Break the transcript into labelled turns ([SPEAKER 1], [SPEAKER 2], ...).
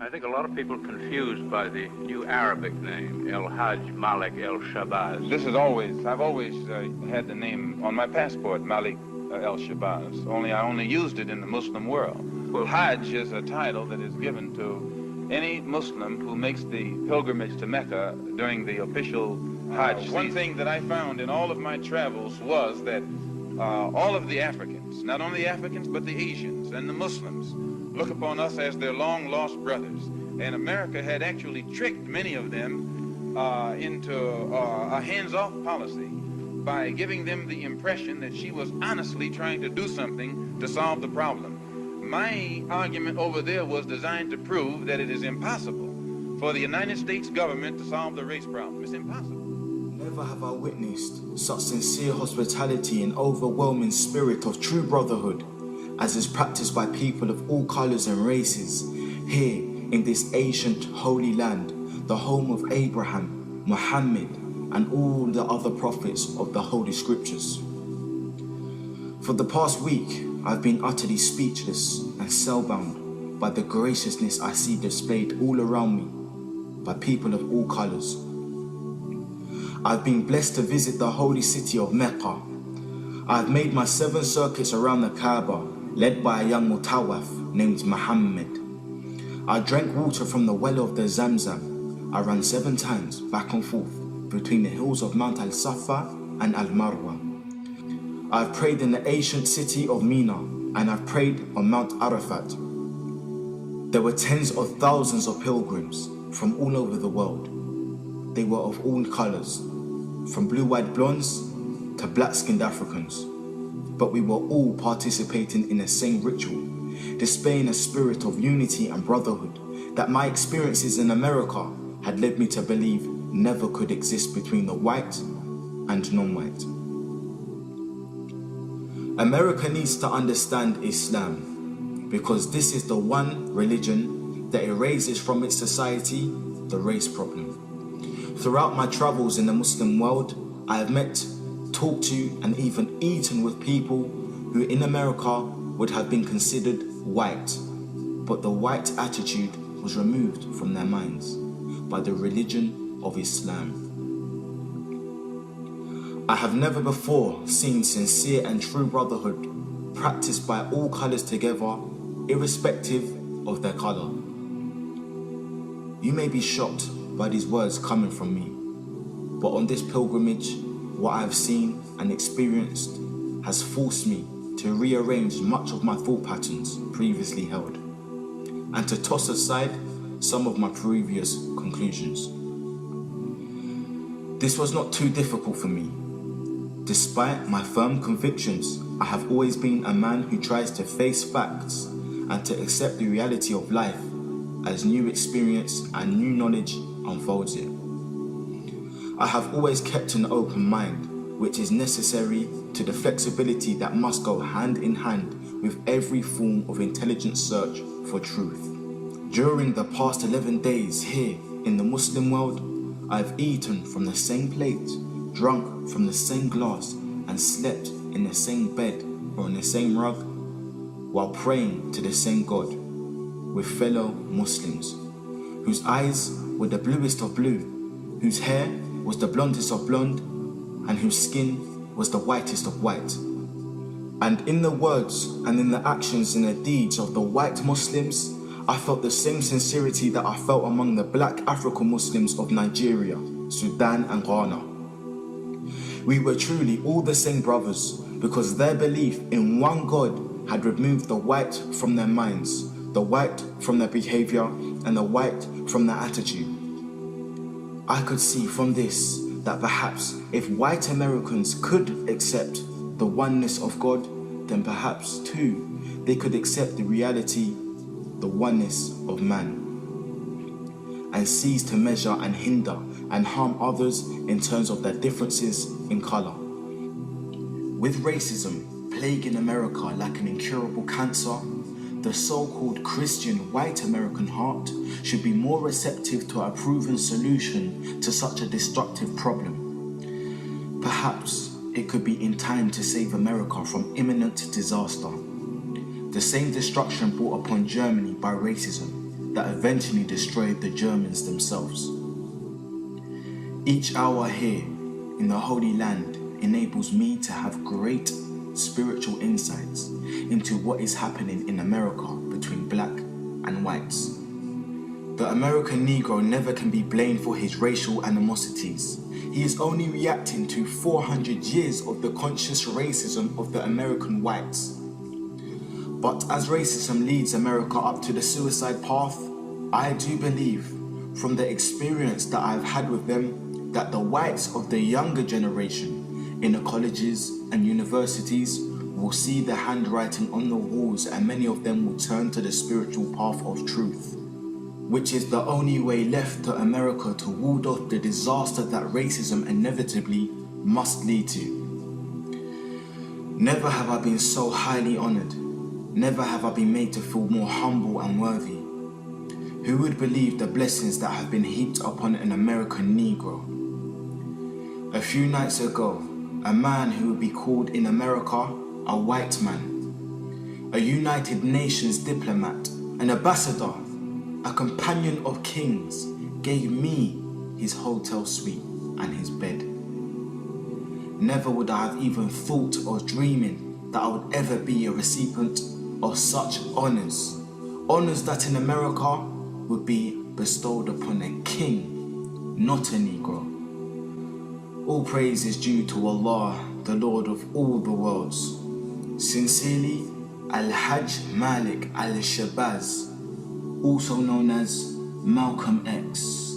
[SPEAKER 1] I think a lot of people confused by the new Arabic name, El Hajj Malik El Shabazz.
[SPEAKER 2] I've always had the name on my passport, Malik El Shabazz, only I only used it in the Muslim world. Well, Hajj is a title that is given to any Muslim who makes the pilgrimage to Mecca during the official Hajj season. One thing that I found in all of my travels was that all of the Africans, not only Africans, but the Asians and the Muslims, look upon us as their long-lost brothers. And America had actually tricked many of them into a hands-off policy by giving them the impression that she was honestly trying to do something to solve the problem. My argument over there was designed to prove that it is impossible for the United States government to solve the race problem. It's impossible.
[SPEAKER 3] Never have I witnessed such sincere hospitality and overwhelming spirit of true brotherhood as is practiced by people of all colors and races here in this ancient holy land, the home of Abraham, Muhammad, and all the other prophets of the Holy Scriptures. For the past week, I've been utterly speechless and spellbound by the graciousness I see displayed all around me by people of all colors. I've been blessed to visit the Holy City of Mecca. I've made my 7 circuits around the Kaaba, led by a young Mutawaf named Muhammad. I drank water from the well of the Zam Zam. I ran 7 times back and forth between the hills of Mount Al-Safa and Al Marwah. I've prayed in the ancient city of Mina, and I've prayed on Mount Arafat. There were tens of thousands of pilgrims from all over the world. They were of all colors, from blue-eyed blondes to black-skinned Africans. But we were all participating in the same ritual, displaying a spirit of unity and brotherhood that my experiences in America had led me to believe never could exist between the white and non-white. America needs to understand Islam because this is the one religion that erases from its society the race problem. Throughout my travels in the Muslim world, I have met, talked to, and even eaten with people who in America would have been considered white, but the white attitude was removed from their minds by the religion of Islam. I have never before seen sincere and true brotherhood practiced by all colors together, irrespective of their color. You may be shocked by these words coming from me, but on this pilgrimage, what I have seen and experienced has forced me to rearrange much of my thought patterns previously held, and to toss aside some of my previous conclusions. This was not too difficult for me. Despite my firm convictions, I have always been a man who tries to face facts and to accept the reality of life as new experience and new knowledge unfolds it. I have always kept an open mind, which is necessary to the flexibility that must go hand in hand with every form of intelligent search for truth. During the past 11 days here in the Muslim world, I have eaten from the same plate, drunk from the same glass, and slept in the same bed or on the same rug, while praying to the same God with fellow Muslims, whose eyes were the bluest of blue, whose hair was the blondest of blonde, and whose skin was the whitest of white. And in the words and in the actions and the deeds of the white Muslims, I felt the same sincerity that I felt among the black African Muslims of Nigeria, Sudan and Ghana. We were truly all the same brothers because their belief in one God had removed the white from their minds, the white from their behavior, and the white from their attitude. I could see from this that perhaps if white Americans could accept the oneness of God, then perhaps too they could accept the reality, the oneness of man, and cease to measure and hinder and harm others in terms of their differences in color. With racism plaguing America like an incurable cancer, the so-called Christian white American heart should be more receptive to a proven solution to such a destructive problem. Perhaps it could be in time to save America from imminent disaster. The same destruction brought upon Germany by racism that eventually destroyed the Germans themselves. Each hour here in the Holy Land enables me to have great spiritual insights into what is happening in America between black and whites. The American Negro never can be blamed for his racial animosities. He is only reacting to 400 years of the conscious racism of the American whites. But as racism leads America up to the suicide path, I do believe, from the experience that I've had with them, that the whites of the younger generation in the colleges and universities will see the handwriting on the walls, and many of them will turn to the spiritual path of truth, which is the only way left to America to ward off the disaster that racism inevitably must lead to. Never have I been so highly honored. Never have I been made to feel more humble and worthy. Who would believe the blessings that have been heaped upon an American Negro? A few nights ago, a man who would be called in America a white man, a United Nations diplomat, an ambassador, a companion of kings, gave me his hotel suite and his bed. Never would I have even thought or dreaming that I would ever be a recipient of such honors. Honors that in America would be bestowed upon a king, not a Negro. All praise is due to Allah, the Lord of all the worlds. Sincerely, Al-Hajj Malik Al-Shabazz, also known as Malcolm X.